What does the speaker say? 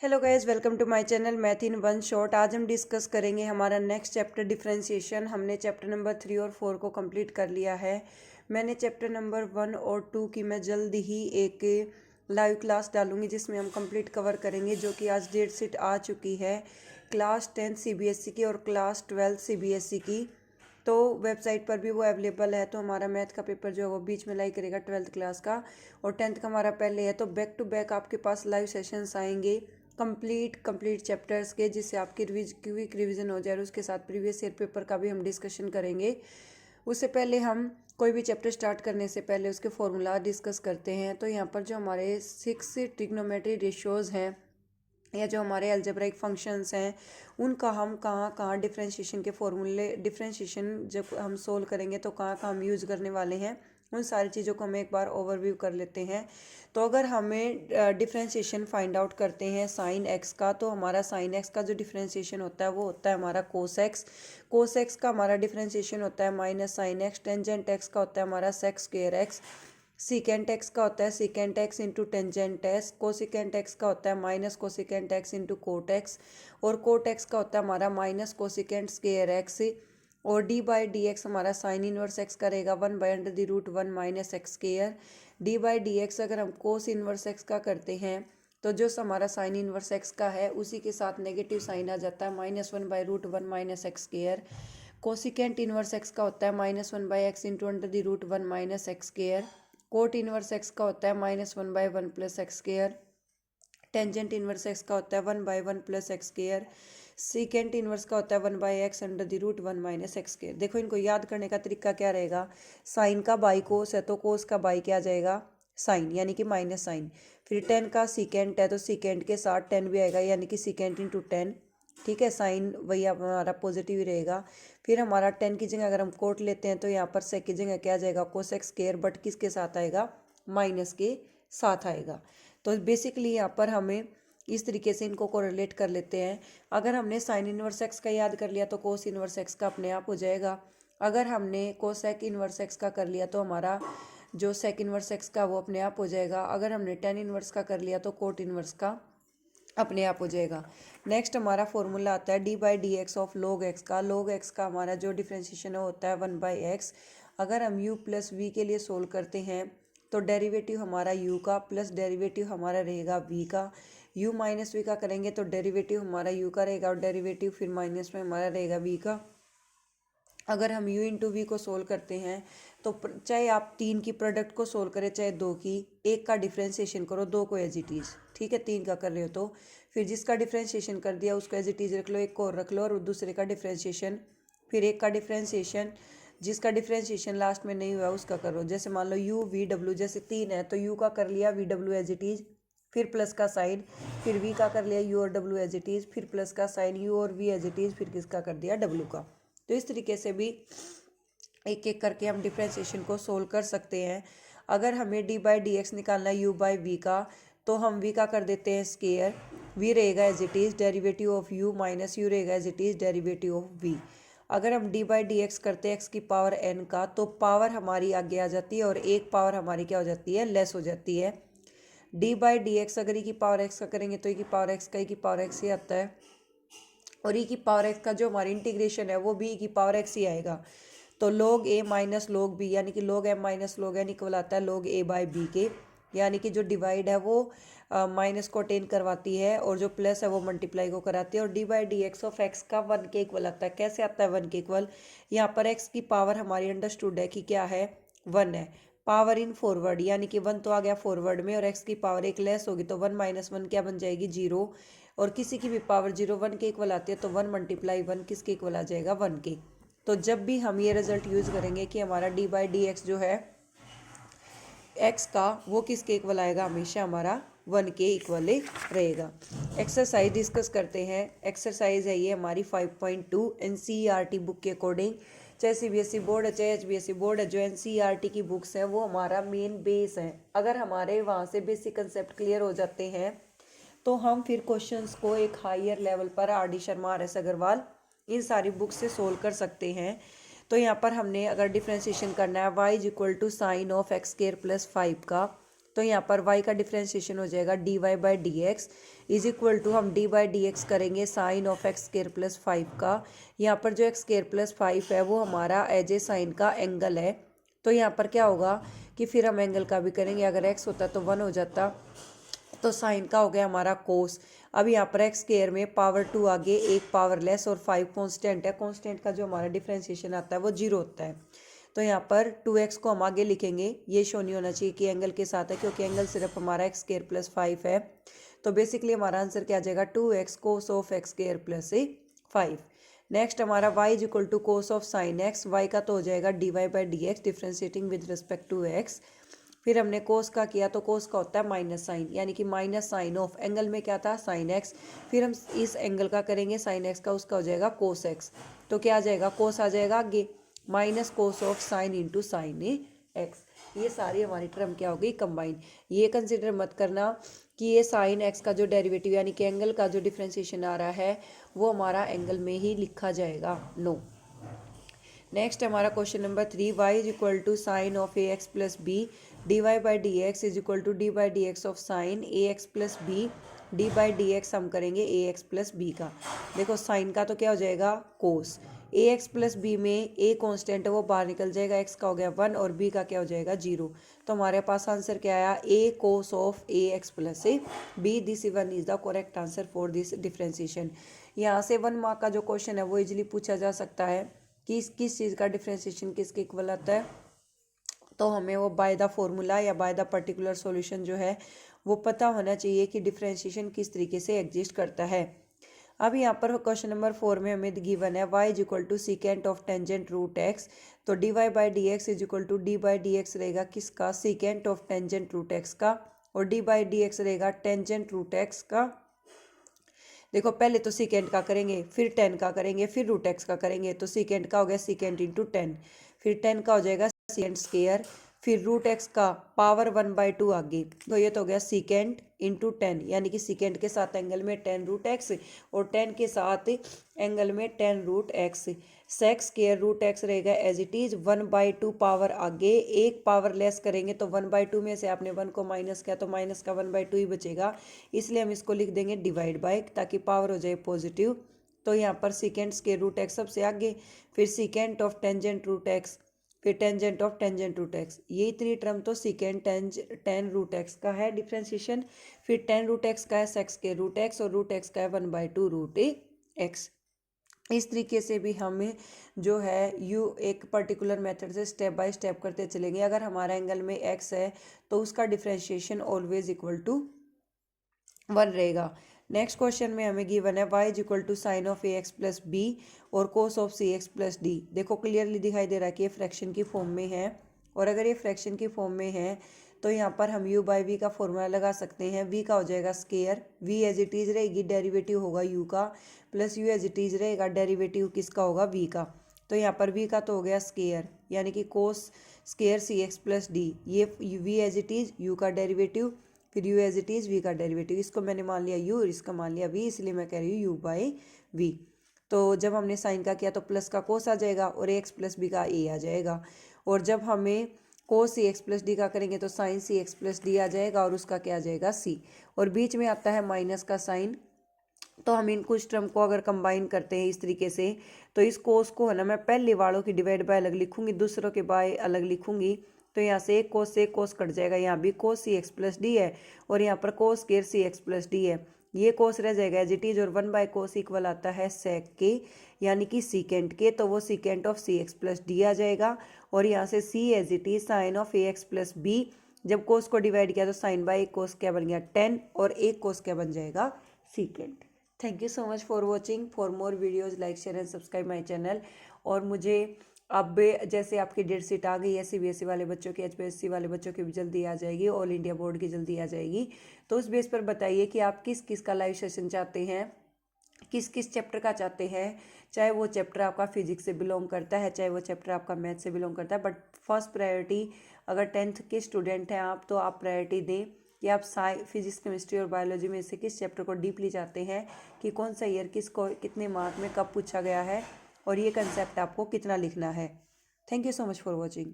Hello guys, welcome to my channel math in one shot. आज हम discuss करेंगे हमारा नेक्स्ट चैप्टर डिफरेंशिएशन। हमने चैप्टर नंबर 3 और 4 को कंप्लीट कर लिया है। मैंने चैप्टर नंबर 1 और 2 की मैं जल्द ही एक लाइव क्लास डालूंगी जिसमें हम कंप्लीट कवर करेंगे, जो कि आज डेट शीट आ चुकी है क्लास 10 सीबीएसई की और क्लास 12 सीबीएसई की। तो वेबसाइट पर भी वो अवेलेबल है। तो हमारा मैथ का पेपर जो है वो बीच में लाई करेगा 12th क्लास का, और 10th का हमारा पहले है। तो बैक टू बैक आपके पास लाइव सेशंस आएंगे कंप्लीट चैप्टर्स के, जिससे आपकी क्विक रिवीजन हो जाए। और उसके साथ प्रीवियस ईयर पेपर का भी हम डिस्कशन करेंगे। उससे पहले हम कोई भी चैप्टर स्टार्ट करने से पहले उसके फॉर्मूला डिस्कस करते हैं। तो यहाँ पर जो हमारे 6 ट्रिग्नोमेट्री रेशियोज़ हैं या जो हमारे अलजेब्राइक फंक्शंस हैं, उनका हम कहाँ कहाँ डिफरेंशिएशन के फॉर्मूले, डिफरेंशिएशन जब हम सोल्व करेंगे तो कहाँ कहाँ हम यूज़ करने वाले हैं, उन सारी चीज़ों को हम एक बार ओवरव्यू कर लेते हैं। तो अगर हमें डिफरेंशिएशन फाइंड आउट करते हैं साइन एक्स का, तो हमारा साइन एक्स का जो डिफरेंशिएशन होता है वो होता है हमारा कोस एक्स। कोस एक्स का हमारा डिफरेंशिएशन होता है minus sine x. Tangent x का होता है हमारा sec square x. Secant x का होता है secant x into tangent x. Cosecant x का होता है minus cosecant x into cot x. और कोट एक्स का होता है हमारा माइनस कोसिकेंट स्क्वायर एक्स। और डी बाई डी एक्स हमारा साइन इनवर्स एक्स करेगा 1/√1 minus x square. D by D x अगर हम कोस इनवर्स एक्स का करते हैं तो जो हमारा साइन इनवर्स एक्स का है उसी के साथ नेगेटिव साइन आ जाता है -1/√1 minus x square. Cosecant inverse x का होता है -1/x into √1 minus x square. Cot inverse x का होता है -1/1 plus x square. Tangent inverse x का होता है 1/1 plus x square. Secant inverse का होता है 1/x√1 माइनस एक्स स्क्वायर। देखो, इनको याद करने का तरीका क्या रहेगा। साइन का बाई कोस है तो कोस का बाई क्या आ जाएगा, साइन, यानी कि माइनस साइन। फिर 10 का सीकेंट है तो सीकेंट के साथ 10 भी आएगा, यानी कि सीकेंट इंटू 10। ठीक है, साइन वही हमारा पॉजिटिव ही रहेगा। फिर हमारा 10 की जगह अगर हम कोट लेते हैं तो यहाँ पर सेक की जगह क्या आ जाएगा, कोसेक स्क्वायर, बट किसके साथ आएगा, माइनस के साथ आएगा। तो बेसिकली यहाँ पर हमें इस तरीके से इनको कोरिलेट कर लेते हैं। अगर हमने साइन इनवर्स एक्स का याद कर लिया तो कोस इनवर्स एक्स का अपने आप हो जाएगा। अगर हमने कोसेक इनवर्स एक्स का कर लिया तो हमारा जो सेक इनवर्स एक्स का वो अपने आप हो जाएगा। अगर हमने टेन इनवर्स का कर लिया तो कोट इनवर्स का अपने आप हो जाएगा। नेक्स्ट हमारा फॉर्मूला आता है D by D x of log x का। लॉग एक्स का हमारा जो डिफ्रेंशिएशन होता है 1/x। अगर हम u प्लस वी के लिए सोल्व करते हैं तो डेरिवेटिव हमारा u का प्लस डेरिवेटिव हमारा रहेगा v का। u माइनस वी का करेंगे तो डेरिवेटिव हमारा u का रहेगा और डेरिवेटिव फिर माइनस में हमारा रहेगा v का। अगर हम u इंटू वी को सोल्व करते हैं तो चाहे आप 3 की प्रोडक्ट को सोल्व करें चाहे 2 की, एक का डिफ्रेंशिएशन करो, 2 को एज इट इज़, ठीक है, 3 का कर रहे हो तो फिर जिसका डिफ्रेंशिएशन कर दिया उसको एज इट इज़ रख लो, एक को और रख लो, और दूसरे का डिफ्रेंशिएशन, फिर एक का डिफ्रेंशिएशन, जिसका डिफ्रेंशिएशन लास्ट में नहीं हुआ उसका करो। जैसे मान लो u v w, जैसे 3 है तो u का कर लिया v w as it is, फिर प्लस का साइन, फिर v का कर लिया u और w एज इट इज़, फिर प्लस का साइन u और v एज इट इज़, फिर किसका कर दिया w का। तो इस तरीके से भी एक एक करके हम डिफ्रेंशिएशन को सोल्व कर सकते हैं। अगर हमें डी बाई डी एक्स निकालना है u बाई वी का, तो हम v का कर देते हैं स्क्वायर, v रहेगा as it is derivative of u minus u रहेगा as it is derivative of v। अगर हम डी बाई डी एक्स करते हैं x की पावर n का, तो पावर हमारी आगे आ जाती है और एक पावर हमारी क्या हो जाती है, लेस हो जाती है। डी बाई डी एक्स अगर e की पावर x का करेंगे तो e की पावर x का e की पावर x ही आता है, और e की पावर x का जो हमारी इंटीग्रेशन है वो भी e की पावर x ही आएगा। तो log a minus log b, यानी कि log m minus log n equal आता है log a बाई बी के, यानी कि जो डिवाइड है वो माइनस को अटेन करवाती है और जो प्लस है वो मल्टीप्लाई को कराती है। और D by D x of x का 1 के इक्वल आता है। कैसे आता है 1 के इक्वल, यहाँ पर x की पावर हमारी अंडरस्टूड है कि क्या है, 1 है। पावर इन फॉरवर्ड, यानी कि 1 तो आ गया फॉरवर्ड में, और x की पावर एक लेस होगी तो 1 माइनस 1 क्या बन जाएगी, 0। और किसी की भी पावर 0 1 के इक्वल आती है तो 1 मल्टीप्लाई 1 किसके इक्वल आ जाएगा, 1 के। तो जब भी हम ये रिजल्ट यूज़ करेंगे कि हमारा डी बाई डी एक्स जो है एक्स का, वो किसके इक्वल आएगा, हमेशा हमारा 1 के इक्वल रहेगा। एक्सरसाइज डिस्कस करते हैं। एक्सरसाइज है ये हमारी 5.2 एनसीईआरटी बुक के अकॉर्डिंग। चाहे सीबीएसई बोर्ड है चाहे एचबीएसई बोर्ड है, जो एनसीईआरटी की बुक्स हैं वो हमारा मेन बेस है। अगर हमारे वहाँ से बेसिक कंसेप्ट क्लियर हो जाते हैं तो हम फिर क्वेश्चंस को एक हायर लेवल पर R D Sharma, R S Agarwal, इन सारी बुक्स से सोल्व कर सकते हैं। तो यहाँ पर हमने अगर डिफ्रेंशिएशन करना है y is equal to sine of x square plus 5 का, तो यहाँ पर y का डिफ्रेंशिएशन हो जाएगा dy by D x is equal to हम d बाई डी एक्स करेंगे sine of x square plus 5 का। यहाँ पर जो एक्स स्केयर प्लस 5 है वो हमारा एज ए साइन का एंगल है। तो यहाँ पर क्या होगा कि फिर हम एंगल का भी करेंगे, अगर x होता तो 1 हो जाता, तो साइन का हो गया हमारा कोस। अब यहाँ पर एक्स स्क्वायर में पावर 2 आगे, एक पावर लेस और 5 कांस्टेंट है। कांस्टेंट का जो हमारा डिफरेंशिएशन आता है वो 0 होता है। तो यहाँ पर 2x को हम आगे लिखेंगे, ये शो नहीं होना चाहिए कि एंगल के साथ है, क्योंकि एंगल सिर्फ हमारा एक्स स्क्वायर प्लस 5 है। तो बेसिकली हमारा आंसर क्या आ जाएगा 2x cos of x square plus 5। Next हमारा y is equal to cos of sine x, y का तो हो जाएगा dy by D x differentiating with respect to x। फिर हमने कोस का किया तो कोस का होता है माइनस साइन, यानी कि माइनस साइन ऑफ एंगल में क्या था साइन एक्स। फिर हम इस एंगल का करेंगे साइन एक्स का, उसका हो जाएगा कोस एक्स। तो क्या आ जाएगा कोस आ जाएगा आगे minus cos of sine into sine x. ये सारी हमारी टर्म क्या होगी कंबाइन। ये कंसिडर मत करना कि ये साइन एक्स का जो डेरिवेटिव यानी कि एंगल का जो डिफ्रेंशिएशन आ रहा है वो हमारा एंगल में ही लिखा जाएगा, नो। नेक्स्ट हमारा question number 3, y is equal to sine of A x plus b d Y by D x is equal to D by D x of sine a x plus b d by D x हम करेंगे ए x plus B का। देखो sign का तो क्या हो जाएगा कोस, ए x plus B में ए कॉन्स्टेंट है वो बाहर निकल जाएगा, एक्स का हो गया 1 और बी का क्या हो जाएगा 0। तो हमारे पास आंसर क्या आया A cos of A x plus A B. This one is the correct answer for this differentiation. यहाँ से 1 मार्क का जो क्वेश्चन है वो इजिली पूछा जा सकता है कि किस चीज़ का डिफ्रेंशिएशन किसके इक्वल आता है। तो हमें वो बाय द फॉर्मूला या बाय द पर्टिकुलर सॉल्यूशन जो है वो पता होना चाहिए कि डिफ्रेंशिएशन किस तरीके से एग्जिस्ट करता है। अब यहाँ पर क्वेश्चन नंबर 4 में हमें गिवन है y is equal to secant of tangent root X. तो D Y by D x is equal to D by D X रहेगा किसका secant of tangent root X का, और डी बाई डी एक्स रहेगा tangent root X का। देखो पहले तो सीकेंट का करेंगे, फिर 10 का करेंगे, फिर रूट एक्स का करेंगे। तो सीकेंट का हो गया सीकेंट इंटू 10, फिर 10 का हो जाएगा सीकेंट स्क्वायर, फिर रूट एक्स का पावर 1/2 आगे। तो ये तो हो गया सीकेंट इंटू 10, यानी कि सीकेंट के साथ एंगल में 10 रूट एक्स और 10 के साथ एंगल में 10 root x. Sec square root x रहेगा एज इट इज 1/2 पावर आगे, एक पावर लेस करेंगे तो 1/2 में से आपने 1 को माइनस किया तो माइनस का 1/2 ही बचेगा, इसलिए हम इसको लिख देंगे डिवाइड बाय, ताकि पावर हो जाए पॉजिटिव। तो यहाँ पर सीकेंट स्क्वायर रूट एक्स सबसे आगे, फिर secant of tangent root X, फिर tangent of tangent root X. ये इतनी टर्म तो सीकेंट 10 रूट एक्स का है डिफ्रेंशिएशन, फिर 10 रूट एक्स का है सेक स्क्वायर रूट एक्स और रूट एक्स का है 1/2 रूट एक्स। इस तरीके से भी हमें जो है यू एक पर्टिकुलर मेथड से स्टेप बाय स्टेप करते चलेंगे। अगर हमारा एंगल में एक्स है तो उसका डिफ्रेंशिएशन ऑलवेज इक्वल टू 1 रहेगा। नेक्स्ट क्वेश्चन में हमें गिवन है y is equal to sine of A x plus B और cos of C x plus D. देखो क्लियरली दिखाई दे रहा है कि ये फ्रैक्शन की फॉर्म में है, और अगर ये फ्रैक्शन की फॉर्म में है तो यहाँ पर हम u बाई वी का फॉर्मूला लगा सकते हैं। v का हो जाएगा square, v as it is रहेगी, डेरिवेटिव होगा u का, plus u as it is रहेगा, डेरिवेटिव किसका होगा v का। तो यहाँ पर v का तो हो गया स्केयर, यानी कि cos square c x plus d, ये v as it is u का डेरिवेटिव, फिर u as it is v का डेरिवेटिव। इसको मैंने मान लिया u और इसका मान लिया v, इसलिए मैं कह रही हूँ u बाई v। तो जब हमने साइन का किया तो प्लस का कोस आ जाएगा और एक्स प्लस बी का ए आ जाएगा, और जब हमें कोस सी एक्स प्लस डी का करेंगे तो साइन सी एक्स प्लस डी आ जाएगा और उसका क्या आ जाएगा सी, और बीच में आता है माइनस का साइन। तो हम इन कुछ टर्म को अगर कंबाइन करते हैं इस तरीके से, तो इस कोस को है ना मैं पहले वालों की डिवाइड बाय अलग लिखूंगी, दूसरों के बाय अलग लिखूंगी। तो यहाँ से एक कोस से एक कोस कट जाएगा, यहाँ भी कोस सी एक्स प्लस डी है और यहाँ पर कोस स्क्वायर सी एक्स प्लस डी है, ये कोस रह जाएगा एज इट इज, और 1/कोस इक्वल आता है सेक के, यानी कि सीकेंट के। तो वो secant of C x plus D आ जाएगा, और यहाँ से C as it is sine of A x plus B. जब कोस को डिवाइड किया तो साइन बाई एक कोस क्या बन गया 10 और एक कोस क्या बन जाएगा secant. Thank you so much for watching. For more videos like share and subscribe my channel. और मुझे अब जैसे आपकी डेट शीट आ गई है सीबीएसई वाले बच्चों की, एचपीएससी वाले बच्चों की भी जल्दी आ जाएगी, ऑल इंडिया बोर्ड की जल्दी आ जाएगी। तो उस बेस पर बताइए कि आप किस किस का लाइव सेशन चाहते हैं, किस किस चैप्टर का चाहते हैं। चाहे वो चैप्टर आपका फिजिक्स से बिलोंग करता है, चाहे वो चैप्टर आपका मैथ से बिलोंग करता है, बट फर्स्ट प्रायोरिटी अगर 10th के स्टूडेंट हैं आप, तो आप प्रायोरिटी दें कि आप फिजिक्स केमिस्ट्री और बायोलॉजी में से किस चैप्टर को डीपली चाहते हैं, कि कौन सा ईयर किसको कितने मार्क में कब पूछा गया है और ये कंसेप्ट आपको कितना लिखना है। Thank you so much for watching.